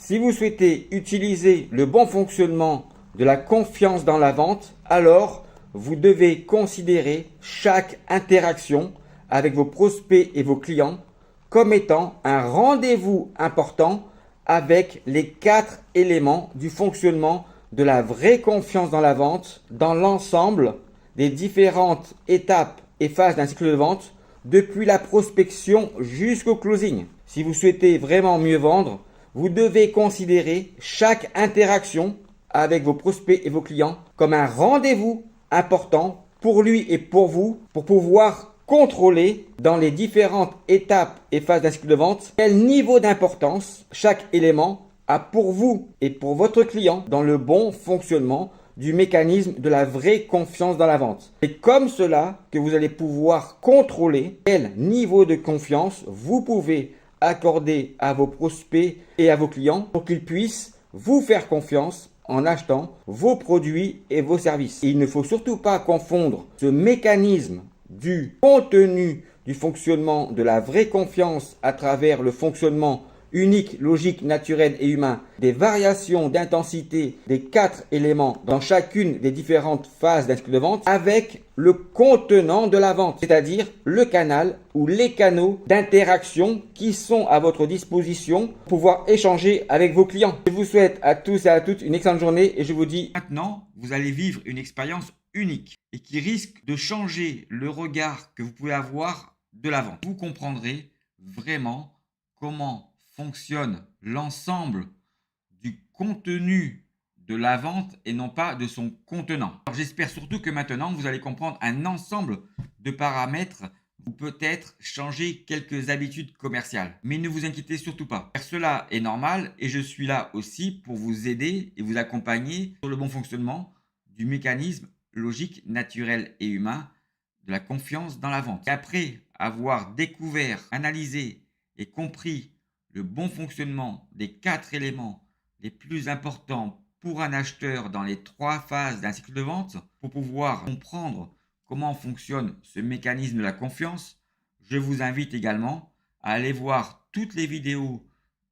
Si vous souhaitez utiliser le bon fonctionnement de la confiance dans la vente, alors vous devez considérer chaque interaction avec vos prospects et vos clients comme étant un rendez-vous important avec les 4 éléments du fonctionnement de la vraie confiance dans la vente dans l'ensemble des différentes étapes et phases d'un cycle de vente depuis la prospection jusqu'au closing. Si vous souhaitez vraiment mieux vendre, vous devez considérer chaque interaction avec vos prospects et vos clients comme un rendez-vous important pour lui et pour vous pour pouvoir contrôler dans les différentes étapes et phases d'un cycle de vente quel niveau d'importance chaque élément a pour vous et pour votre client dans le bon fonctionnement du mécanisme de la vraie confiance dans la vente. C'est comme cela que vous allez pouvoir contrôler quel niveau de confiance vous pouvez accorder à vos prospects et à vos clients pour qu'ils puissent vous faire confiance en achetant vos produits et vos services. Et il ne faut surtout pas confondre ce mécanisme du contenu du fonctionnement de la vraie confiance à travers le fonctionnement unique, logique, naturel et humain, des variations d'intensité des 4 éléments dans chacune des différentes phases d'un cycle de vente avec le contenant de la vente, c'est-à-dire le canal ou les canaux d'interaction qui sont à votre disposition pour pouvoir échanger avec vos clients. Je vous souhaite à tous et à toutes une excellente journée et je vous dis maintenant, vous allez vivre une expérience unique et qui risque de changer le regard que vous pouvez avoir de la vente. Vous comprendrez vraiment comment fonctionne l'ensemble du contenu de la vente et non pas de son contenant. J'espère surtout que maintenant vous allez comprendre un ensemble de paramètres ou peut-être changer quelques habitudes commerciales. Mais ne vous inquiétez surtout pas, car cela est normal et je suis là aussi pour vous aider et vous accompagner sur le bon fonctionnement du mécanisme logique, naturel et humain de la confiance dans la vente. Et après avoir découvert, analysé et compris le bon fonctionnement des 4 éléments les plus importants pour un acheteur dans les 3 phases d'un cycle de vente, pour pouvoir comprendre comment fonctionne ce mécanisme de la confiance, je vous invite également à aller voir toutes les vidéos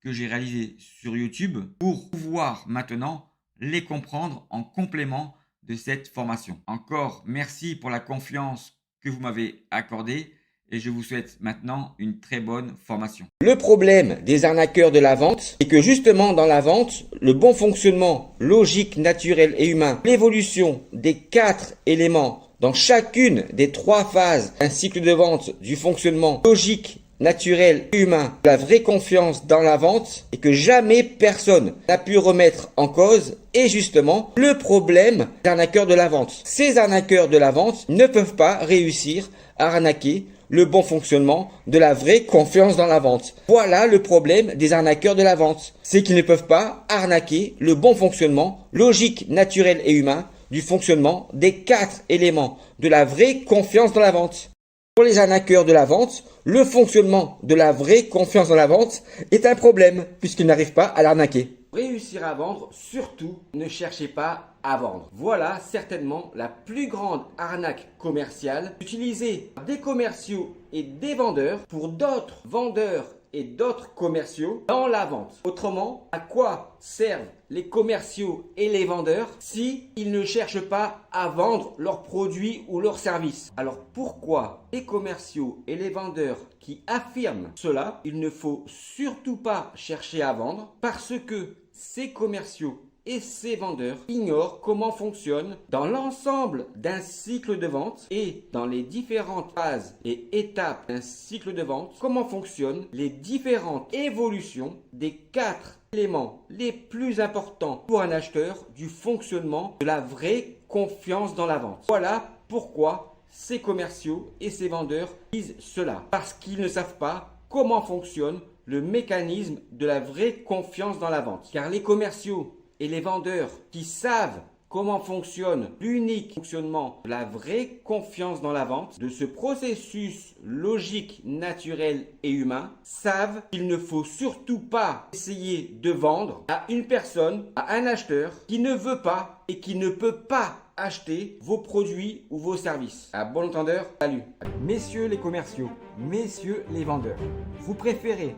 que j'ai réalisées sur YouTube pour pouvoir maintenant les comprendre en complément de cette formation. Encore merci pour la confiance que vous m'avez accordée. Et je vous souhaite maintenant une très bonne formation. Le problème des arnaqueurs de la vente, c'est que justement dans la vente, le bon fonctionnement logique, naturel et humain, l'évolution des 4 éléments dans chacune des 3 phases d'un cycle de vente du fonctionnement logique, naturel et humain, la vraie confiance dans la vente et que jamais personne n'a pu remettre en cause est justement le problème des arnaqueurs de la vente. Ces arnaqueurs de la vente ne peuvent pas réussir à arnaquer le bon fonctionnement de la vraie confiance dans la vente. Voilà le problème des arnaqueurs de la vente. C'est qu'ils ne peuvent pas arnaquer le bon fonctionnement logique, naturel et humain du fonctionnement des 4 éléments de la vraie confiance dans la vente. Pour les arnaqueurs de la vente, le fonctionnement de la vraie confiance dans la vente est un problème puisqu'ils n'arrivent pas à l'arnaquer. Pour réussir à vendre, surtout ne cherchez pas à vendre. Voilà certainement la plus grande arnaque commerciale utilisée par des commerciaux et des vendeurs pour d'autres vendeurs et d'autres commerciaux dans la vente. Autrement, à quoi servent les commerciaux et les vendeurs si ils ne cherchent pas à vendre leurs produits ou leurs services? Alors pourquoi les commerciaux et les vendeurs qui affirment cela, il ne faut surtout pas chercher à vendre parce que ces commerciaux et ces vendeurs ignorent comment fonctionne dans l'ensemble d'un cycle de vente et dans les différentes phases et étapes d'un cycle de vente, comment fonctionnent les différentes évolutions des 4 éléments les plus importants pour un acheteur du fonctionnement de la vraie confiance dans la vente. Voilà pourquoi ces commerciaux et ces vendeurs disent cela. Parce qu'ils ne savent pas comment fonctionne le mécanisme de la vraie confiance dans la vente. Car les commerciaux et les vendeurs qui savent comment fonctionne l'unique fonctionnement de la vraie confiance dans la vente, de ce processus logique, naturel et humain, savent qu'il ne faut surtout pas essayer de vendre à une personne, à un acheteur qui ne veut pas et qui ne peut pas acheter vos produits ou vos services. À bon entendeur, salut. Messieurs les commerciaux, messieurs les vendeurs, vous préférez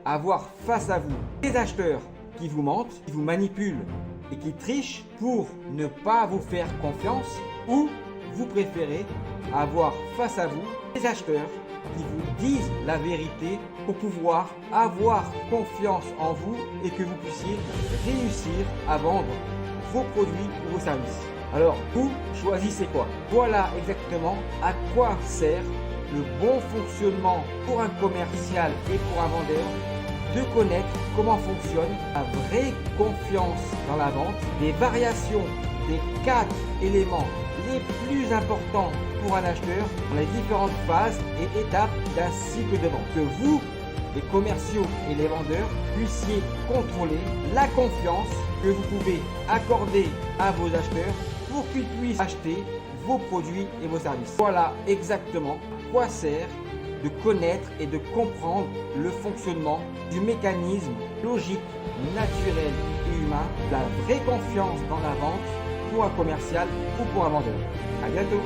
avoir face à vous des acheteurs qui vous mentent, qui vous manipulent et qui trichent pour ne pas vous faire confiance, ou vous préférez avoir face à vous des acheteurs qui vous disent la vérité pour pouvoir avoir confiance en vous et que vous puissiez réussir à vendre vos produits ou vos services. Alors, vous choisissez quoi? Voilà exactement à quoi sert le bon fonctionnement pour un commercial et pour un vendeur de connaître comment fonctionne la vraie confiance dans la vente, des variations des 4 éléments les plus importants pour un acheteur dans les différentes phases et étapes d'un cycle de vente. Que vous, les commerciaux et les vendeurs, puissiez contrôler la confiance que vous pouvez accorder à vos acheteurs pour qu'ils puissent acheter vos produits et vos services. Voilà exactement à quoi sert de connaître et de comprendre le fonctionnement du mécanisme logique, naturel et humain, la vraie confiance dans la vente pour un commercial ou pour un vendeur. À bientôt.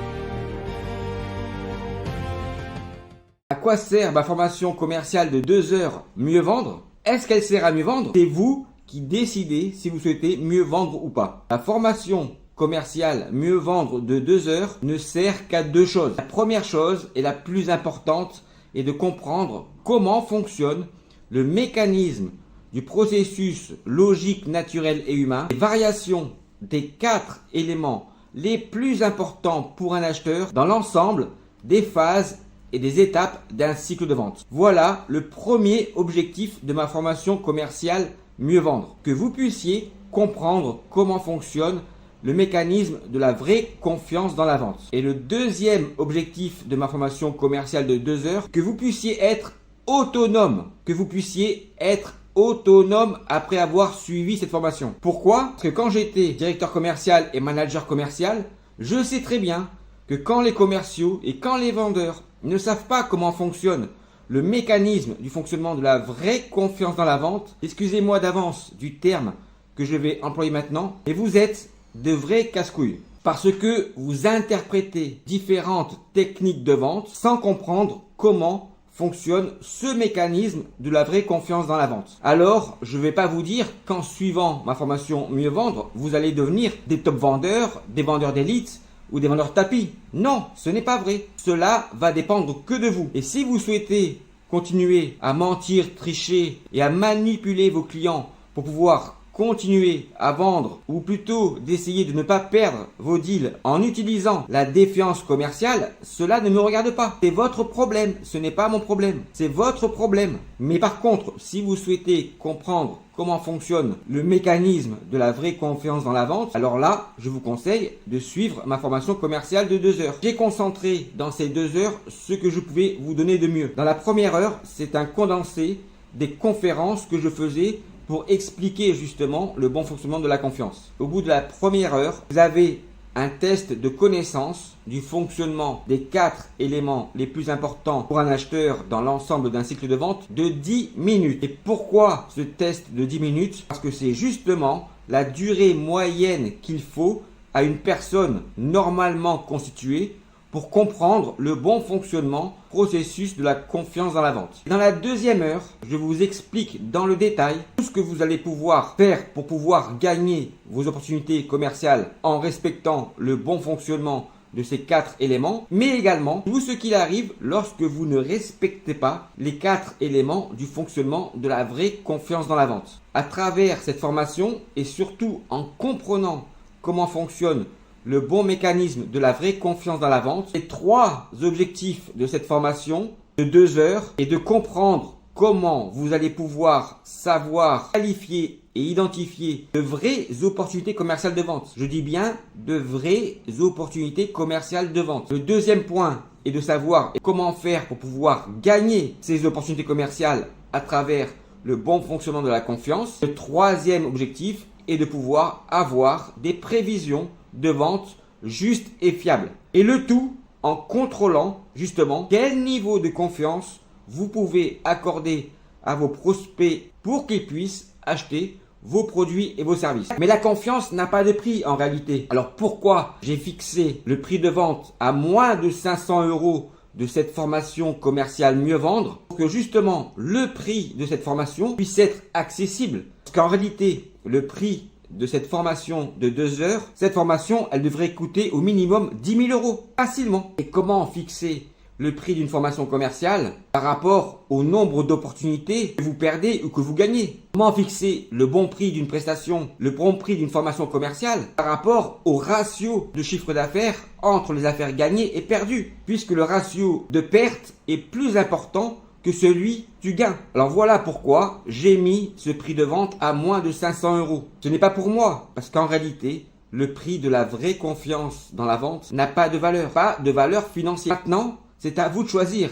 À quoi sert ma formation commerciale de 2 heures mieux vendre? Est-ce qu'elle sert à mieux vendre? C'est vous qui décidez si vous souhaitez mieux vendre ou pas. La formation commerciale mieux vendre de 2 heures ne sert qu'à 2 choses. La première chose et la plus importante est de comprendre comment fonctionne le mécanisme du processus logique, naturel et humain, les variations des 4 éléments les plus importants pour un acheteur dans l'ensemble des phases et des étapes d'un cycle de vente. Voilà le premier objectif de ma formation commerciale mieux vendre. Que vous puissiez comprendre comment fonctionne le mécanisme de la vraie confiance dans la vente. Et le deuxième objectif de ma formation commerciale de 2 heures, que vous puissiez être autonome. Que vous puissiez être autonome après avoir suivi cette formation. Pourquoi? Parce que quand j'étais directeur commercial et manager commercial, je sais très bien que quand les commerciaux et quand les vendeurs ne savent pas comment fonctionne le mécanisme du fonctionnement de la vraie confiance dans la vente, excusez-moi d'avance du terme que je vais employer maintenant, et vous êtes de vrais casse-couilles. Parce que vous interprétez différentes techniques de vente sans comprendre comment fonctionne ce mécanisme de la vraie confiance dans la vente. Alors, je ne vais pas vous dire qu'en suivant ma formation mieux vendre, vous allez devenir des top vendeurs, des vendeurs d'élite ou des vendeurs tapis. Non, ce n'est pas vrai. Cela va dépendre que de vous. Et si vous souhaitez continuer à mentir, tricher et à manipuler vos clients pour pouvoir continuer à vendre, ou plutôt d'essayer de ne pas perdre vos deals en utilisant la défiance commerciale, cela ne me regarde pas. C'est votre problème, ce n'est pas mon problème. C'est votre problème. Mais par contre, si vous souhaitez comprendre comment fonctionne le mécanisme de la vraie confiance dans la vente, alors là, je vous conseille de suivre ma formation commerciale de 2 heures. J'ai concentré dans ces 2 heures ce que je pouvais vous donner de mieux. Dans la première heure, c'est un condensé des conférences que je faisais pour expliquer justement le bon fonctionnement de la confiance. Au bout de la première heure, vous avez un test de connaissance du fonctionnement des 4 éléments les plus importants pour un acheteur dans l'ensemble d'un cycle de vente de 10 minutes. Et pourquoi ce test de 10 minutes? Parce que c'est justement la durée moyenne qu'il faut à une personne normalement constituée pour comprendre le bon fonctionnement, processus de la confiance dans la vente. Dans la deuxième heure, je vous explique dans le détail tout ce que vous allez pouvoir faire pour pouvoir gagner vos opportunités commerciales en respectant le bon fonctionnement de ces 4 éléments, mais également tout ce qu'il arrive lorsque vous ne respectez pas les 4 éléments du fonctionnement de la vraie confiance dans la vente. À travers cette formation et surtout en comprenant comment fonctionne le bon mécanisme de la vraie confiance dans la vente. Les 3 objectifs de cette formation de 2 heures est de comprendre comment vous allez pouvoir savoir qualifier et identifier de vraies opportunités commerciales de vente. Je dis bien de vraies opportunités commerciales de vente. Le deuxième point est de savoir comment faire pour pouvoir gagner ces opportunités commerciales à travers le bon fonctionnement de la confiance. Le troisième objectif est de pouvoir avoir des prévisions de vente juste et fiable. Et le tout en contrôlant justement quel niveau de confiance vous pouvez accorder à vos prospects pour qu'ils puissent acheter vos produits et vos services. Mais la confiance n'a pas de prix en réalité. Alors pourquoi j'ai fixé le prix de vente à moins de 500 € de cette formation commerciale mieux vendre? Pour que justement le prix de cette formation puisse être accessible. Parce qu'en réalité, le prix de cette formation de 2 heures, cette formation, elle devrait coûter au minimum 10 000 euros, facilement. Et comment fixer le prix d'une formation commerciale par rapport au nombre d'opportunités que vous perdez ou que vous gagnez? Comment fixer le bon prix d'une prestation, le bon prix d'une formation commerciale par rapport au ratio de chiffre d'affaires entre les affaires gagnées et perdues, puisque le ratio de perte est plus important que celui du gain. Alors voilà pourquoi j'ai mis ce prix de vente à moins de 500 euros. Ce n'est pas pour moi, parce qu'en réalité, le prix de la vraie confiance dans la vente n'a pas de valeur financière. Maintenant, c'est à vous de choisir.